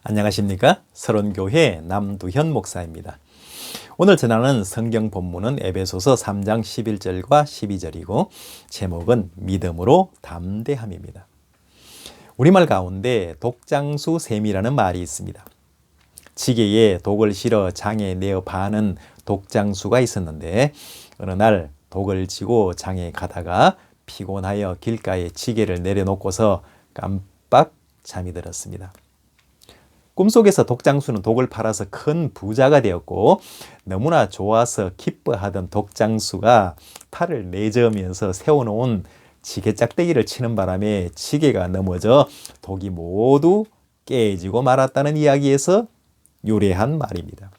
안녕하십니까? 서론교회 남두현 목사입니다. 오늘 전하는 성경 본문은 에베소서 3장 11절과 12절이고 제목은 믿음으로 담대함입니다. 우리말 가운데 독장수 셈이라는 말이 있습니다. 지게에 독을 실어 장에 내어 파는 독장수가 있었는데 어느 날 독을 지고 장에 가다가 피곤하여 길가에 지게를 내려놓고서 깜빡 잠이 들었습니다. 꿈속에서 독장수는 독을 팔아서 큰 부자가 되었고 너무나 좋아서 기뻐하던 독장수가 팔을 내저으면서 세워놓은 지게 짝대기를 치는 바람에 지게가 넘어져 독이 모두 깨지고 말았다는 이야기에서 유래한 말입니다.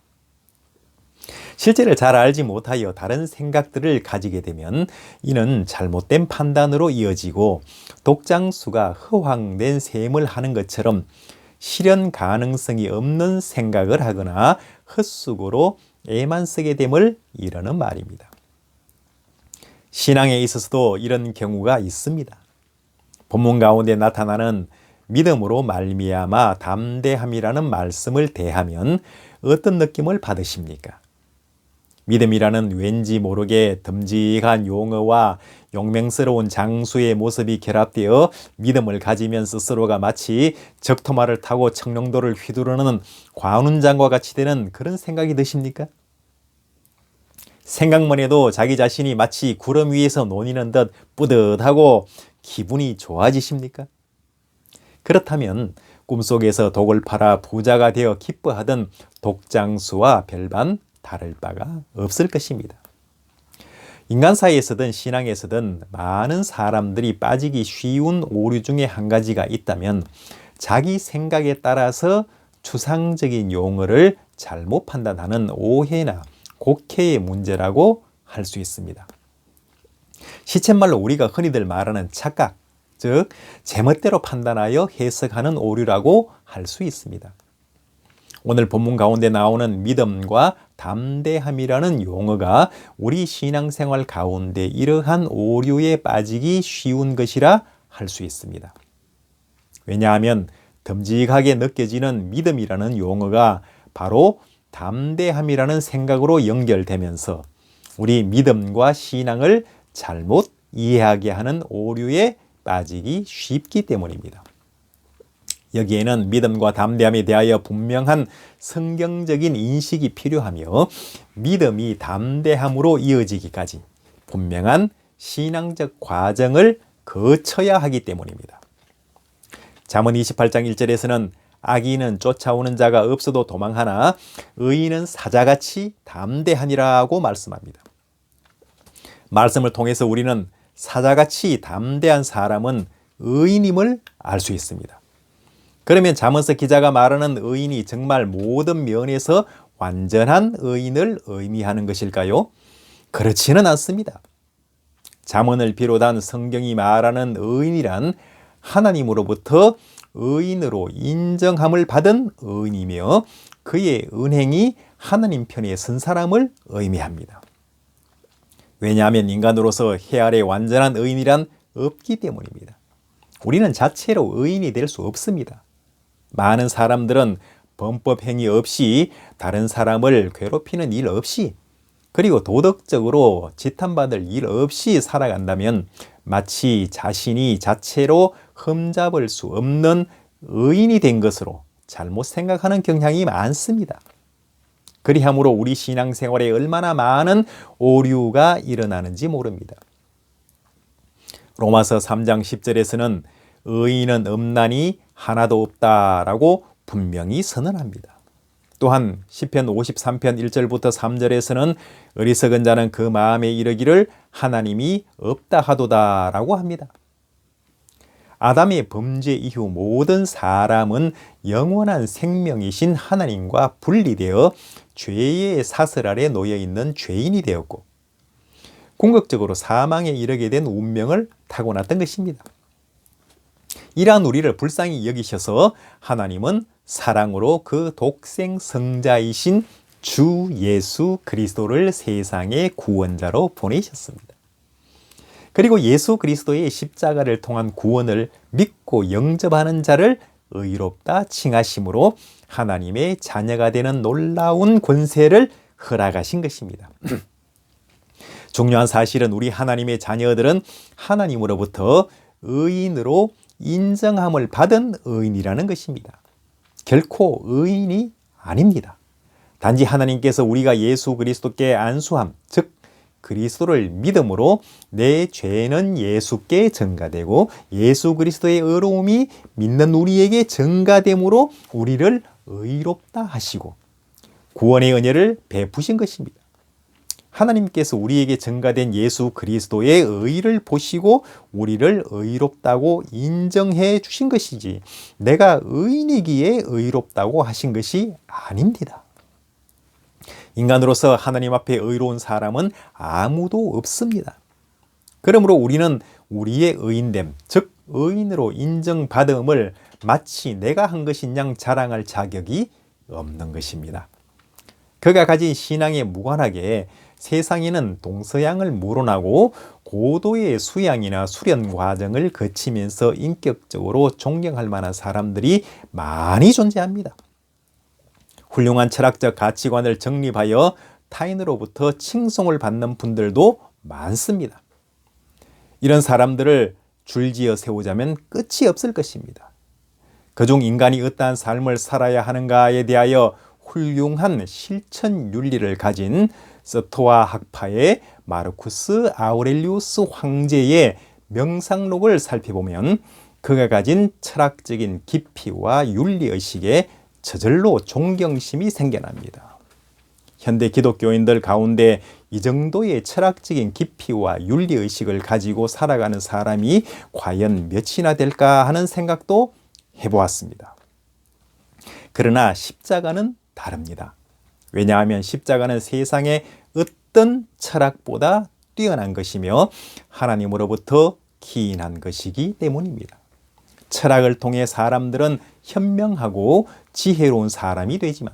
실제를 잘 알지 못하여 다른 생각들을 가지게 되면 이는 잘못된 판단으로 이어지고 독장수가 허황된 셈을 하는 것처럼 실현 가능성이 없는 생각을 하거나 헛수고로 애만 쓰게 됨을 이르는 말입니다. 신앙에 있어서도 이런 경우가 있습니다. 본문 가운데 나타나는 믿음으로 말미암아 담대함이라는 말씀을 대하면 어떤 느낌을 받으십니까? 믿음이라는 왠지 모르게 듬직한 용어와 용맹스러운 장수의 모습이 결합되어 믿음을 가지면 스스로가 마치 적토마를 타고 청룡도를 휘두르는 관운장과 같이 되는 그런 생각이 드십니까? 생각만 해도 자기 자신이 마치 구름 위에서 논이는 듯 뿌듯하고 기분이 좋아지십니까? 그렇다면 꿈속에서 독을 팔아 부자가 되어 기뻐하던 독장수와 별반 다를 바가 없을 것입니다. 인간 사이에서든 신앙에서든 많은 사람들이 빠지기 쉬운 오류 중에 한 가지가 있다면 자기 생각에 따라서 추상적인 용어를 잘못 판단하는 오해나 곡해의 문제라고 할 수 있습니다. 시쳇말로 우리가 흔히들 말하는 착각, 즉 제멋대로 판단하여 해석하는 오류라고 할 수 있습니다. 오늘 본문 가운데 나오는 믿음과 담대함이라는 용어가 우리 신앙생활 가운데 이러한 오류에 빠지기 쉬운 것이라 할 수 있습니다. 왜냐하면 듬직하게 느껴지는 믿음이라는 용어가 바로 담대함이라는 생각으로 연결되면서 우리 믿음과 신앙을 잘못 이해하게 하는 오류에 빠지기 쉽기 때문입니다. 여기에는 믿음과 담대함에 대하여 분명한 성경적인 인식이 필요하며 믿음이 담대함으로 이어지기까지 분명한 신앙적 과정을 거쳐야 하기 때문입니다. 잠언 28장 1절에서는 악인은 쫓아오는 자가 없어도 도망하나 의인은 사자같이 담대하니라고 말씀합니다. 말씀을 통해서 우리는 사자같이 담대한 사람은 의인임을 알 수 있습니다. 그러면 잠언서 기자가 말하는 의인이 정말 모든 면에서 완전한 의인을 의미하는 것일까요? 그렇지는 않습니다. 잠언을 비롯한 성경이 말하는 의인이란 하나님으로부터 의인으로 인정함을 받은 의인이며 그의 은행이 하나님 편에 선 사람을 의미합니다. 왜냐하면 인간으로서 해 아래 완전한 의인이란 없기 때문입니다. 우리는 자체로 의인이 될 수 없습니다. 많은 사람들은 범법 행위 없이 다른 사람을 괴롭히는 일 없이 그리고 도덕적으로 지탄받을 일 없이 살아간다면 마치 자신이 자체로 흠잡을 수 없는 의인이 된 것으로 잘못 생각하는 경향이 많습니다. 그리함으로 우리 신앙생활에 얼마나 많은 오류가 일어나는지 모릅니다. 로마서 3장 10절에서는 의인은 없나니 하나도 없다라고 분명히 선언합니다. 또한 시편 53편 1절부터 3절에서는 어리석은 자는 그 마음에 이르기를 하나님이 없다 하도다라고 합니다. 아담의 범죄 이후 모든 사람은 영원한 생명이신 하나님과 분리되어 죄의 사슬 아래 놓여 있는 죄인이 되었고 궁극적으로 사망에 이르게 된 운명을 타고났던 것입니다. 이러한 우리를 불쌍히 여기셔서 하나님은 사랑으로 그 독생 성자이신 주 예수 그리스도를 세상의 구원자로 보내셨습니다. 그리고 예수 그리스도의 십자가를 통한 구원을 믿고 영접하는 자를 의롭다 칭하심으로 하나님의 자녀가 되는 놀라운 권세를 허락하신 것입니다. 중요한 사실은 우리 하나님의 자녀들은 하나님으로부터 의인으로 인정함을 받은 의인이라는 것입니다. 결코 의인이 아닙니다. 단지 하나님께서 우리가 예수 그리스도께 안수함, 즉 그리스도를 믿음으로 내 죄는 예수께 전가되고 예수 그리스도의 의로움이 믿는 우리에게 전가됨으로 우리를 의롭다 하시고 구원의 은혜를 베푸신 것입니다. 하나님께서 우리에게 전가된 예수 그리스도의 의를 보시고 우리를 의롭다고 인정해 주신 것이지 내가 의인이기에 의롭다고 하신 것이 아닙니다. 인간으로서 하나님 앞에 의로운 사람은 아무도 없습니다. 그러므로 우리는 우리의 의인됨, 즉 의인으로 인정받음을 마치 내가 한 것인 양 자랑할 자격이 없는 것입니다. 그가 가진 신앙에 무관하게 세상에는 동서양을 물어나고 고도의 수양이나 수련 과정을 거치면서 인격적으로 존경할 만한 사람들이 많이 존재합니다. 훌륭한 철학적 가치관을 정립하여 타인으로부터 칭송을 받는 분들도 많습니다. 이런 사람들을 줄지어 세우자면 끝이 없을 것입니다. 그중 인간이 어떠한 삶을 살아야 하는가에 대하여 훌륭한 실천 윤리를 가진 스토아 학파의 마르쿠스 아우렐리우스 황제의 명상록을 살펴보면 그가 가진 철학적인 깊이와 윤리의식에 저절로 존경심이 생겨납니다. 현대 기독교인들 가운데 이 정도의 철학적인 깊이와 윤리의식을 가지고 살아가는 사람이 과연 몇이나 될까 하는 생각도 해보았습니다. 그러나 십자가는 다릅니다. 왜냐하면 십자가는 세상의 어떤 철학보다 뛰어난 것이며 하나님으로부터 기인한 것이기 때문입니다. 철학을 통해 사람들은 현명하고 지혜로운 사람이 되지만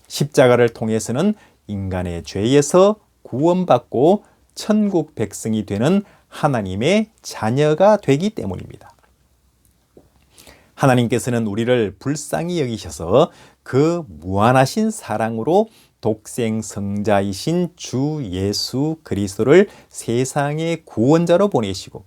십자가를 통해서는 인간의 죄에서 구원받고 천국 백성이 되는 하나님의 자녀가 되기 때문입니다. 하나님께서는 우리를 불쌍히 여기셔서 그 무한하신 사랑으로 독생 성자이신 주 예수 그리스도를 세상의 구원자로 보내시고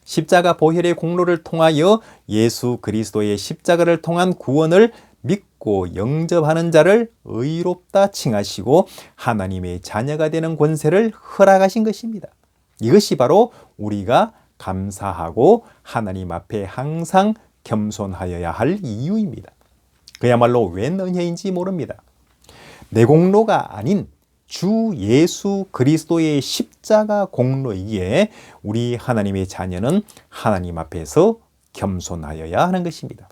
십자가 보혈의 공로를 통하여 예수 그리스도의 십자가를 통한 구원을 믿고 영접하는 자를 의롭다 칭하시고 하나님의 자녀가 되는 권세를 허락하신 것입니다. 이것이 바로 우리가 감사하고 하나님 앞에 항상 겸손하여야 할 이유입니다. 그야말로 웬 은혜인지 모릅니다. 내 공로가 아닌 주 예수 그리스도의 십자가 공로이기에 우리 하나님의 자녀는 하나님 앞에서 겸손하여야 하는 것입니다.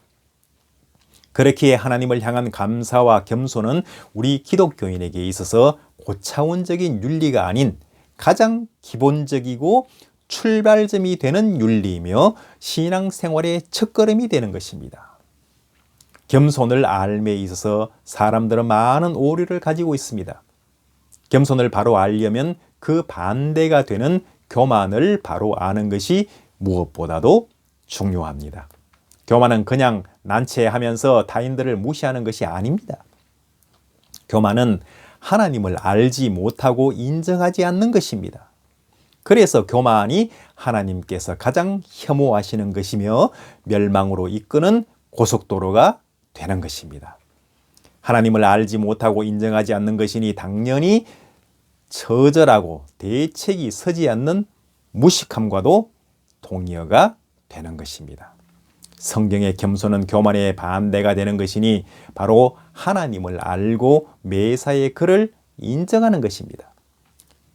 그렇기에 하나님을 향한 감사와 겸손은 우리 기독교인에게 있어서 고차원적인 윤리가 아닌 가장 기본적이고 출발점이 되는 윤리이며 신앙생활의 첫걸음이 되는 것입니다. 겸손을 앓음에 있어서 사람들은 많은 오류를 가지고 있습니다. 겸손을 바로 알려면 그 반대가 되는 교만을 바로 아는 것이 무엇보다도 중요합니다. 교만은 그냥 난처해하면서 타인들을 무시하는 것이 아닙니다. 교만은 하나님을 알지 못하고 인정하지 않는 것입니다. 그래서 교만이 하나님께서 가장 혐오하시는 것이며 멸망으로 이끄는 고속도로가 되는 것입니다. 하나님을 알지 못하고 인정하지 않는 것이니 당연히 처절하고 대책이 서지 않는 무식함과도 동의어가 되는 것입니다. 성경의 겸손은 교만의 반대가 되는 것이니 바로 하나님을 알고 매사에 그를 인정하는 것입니다.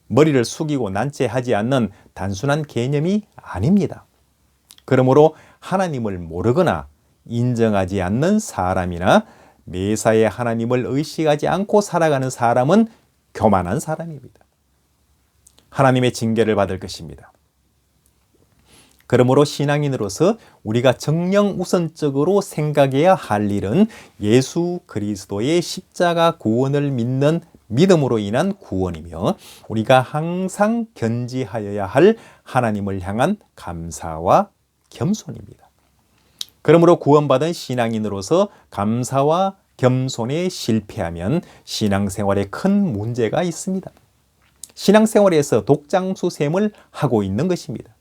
머리를 숙이고 난처하지 않는 단순한 개념이 아닙니다. 그러므로 하나님을 모르거나 인정하지 않는 사람이나 매사에 하나님을 의식하지 않고 살아가는 사람은 교만한 사람입니다. 하나님의 징계를 받을 것입니다. 그러므로 신앙인으로서 우리가 정령 우선적으로 생각해야 할 일은 예수 그리스도의 십자가 구원을 믿는 믿음으로 인한 구원이며 우리가 항상 견지하여야 할 하나님을 향한 감사와 겸손입니다. 그러므로 구원받은 신앙인으로서 감사와 겸손에 실패하면 신앙생활에 큰 문제가 있습니다. 신앙생활에서 독장수샘을 하고 있는 것입니다.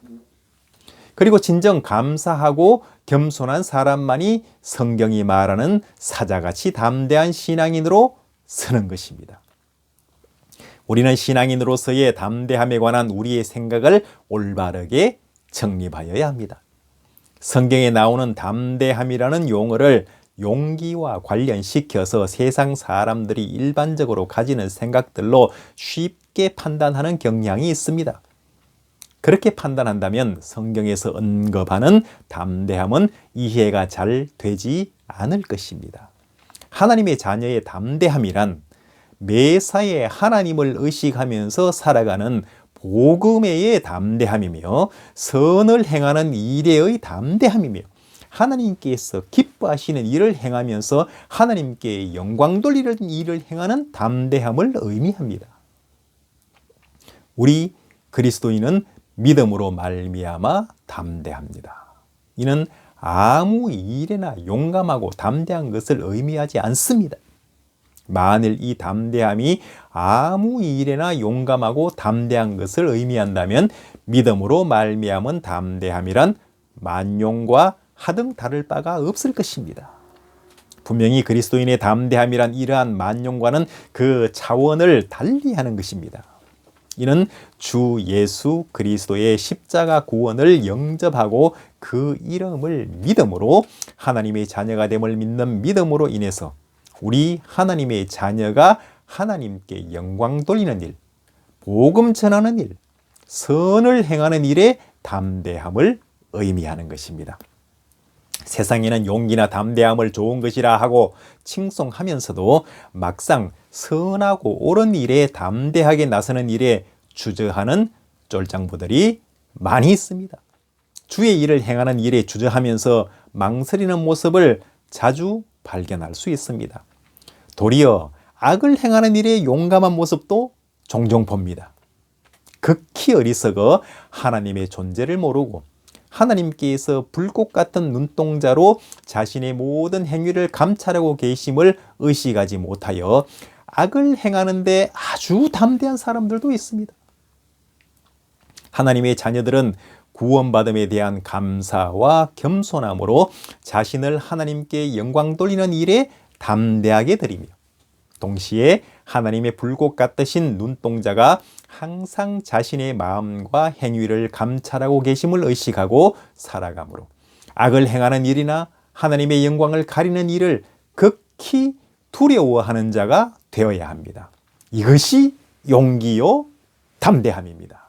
그리고 진정 감사하고 겸손한 사람만이 성경이 말하는 사자같이 담대한 신앙인으로 서는 것입니다. 우리는 신앙인으로서의 담대함에 관한 우리의 생각을 올바르게 정립하여야 합니다. 성경에 나오는 담대함이라는 용어를 용기와 관련시켜서 세상 사람들이 일반적으로 가지는 생각들로 쉽게 판단하는 경향이 있습니다. 그렇게 판단한다면 성경에서 언급하는 담대함은 이해가 잘 되지 않을 것입니다. 하나님의 자녀의 담대함이란 매사에 하나님을 의식하면서 살아가는 복음의 담대함이며 선을 행하는 일의 담대함이며 하나님께서 기뻐하시는 일을 행하면서 하나님께 영광 돌리는 일을 행하는 담대함을 의미합니다. 우리 그리스도인은 믿음으로 말미암아 담대합니다. 이는 아무 일에나 용감하고 담대한 것을 의미하지 않습니다. 만일 이 담대함이 아무 일에나 용감하고 담대한 것을 의미한다면 믿음으로 말미암은 담대함이란 만용과 하등 다를 바가 없을 것입니다. 분명히 그리스도인의 담대함이란 이러한 만용과는 그 차원을 달리하는 것입니다. 이는 주 예수 그리스도의 십자가 구원을 영접하고 그 이름을 믿음으로 하나님의 자녀가 됨을 믿는 믿음으로 인해서 우리 하나님의 자녀가 하나님께 영광 돌리는 일, 복음 전하는 일, 선을 행하는 일에 담대함을 의미하는 것입니다. 세상에는 용기나 담대함을 좋은 것이라 하고 칭송하면서도 막상 선하고 옳은 일에 담대하게 나서는 일에 주저하는 쫄장부들이 많이 있습니다. 주의 일을 행하는 일에 주저하면서 망설이는 모습을 자주 발견할 수 있습니다. 도리어 악을 행하는 일에 용감한 모습도 종종 봅니다. 극히 어리석어 하나님의 존재를 모르고 하나님께서 불꽃 같은 눈동자로 자신의 모든 행위를 감찰하고 계심을 의식하지 못하여 악을 행하는데 아주 담대한 사람들도 있습니다. 하나님의 자녀들은 구원받음에 대한 감사와 겸손함으로 자신을 하나님께 영광 돌리는 일에 담대하게 드리며 동시에 하나님의 불꽃 같으신 눈동자가 항상 자신의 마음과 행위를 감찰하고 계심을 의식하고 살아가므로 악을 행하는 일이나 하나님의 영광을 가리는 일을 극히 두려워하는 자가 되어야 합니다. 이것이 용기요 담대함입니다.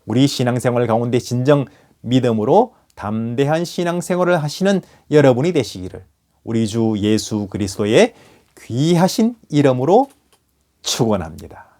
우리 신앙생활 가운데 진정 믿음으로 담대한 신앙생활을 하시는 여러분이 되시기를 우리 주 예수 그리스도의 귀하신 이름으로 축원합니다.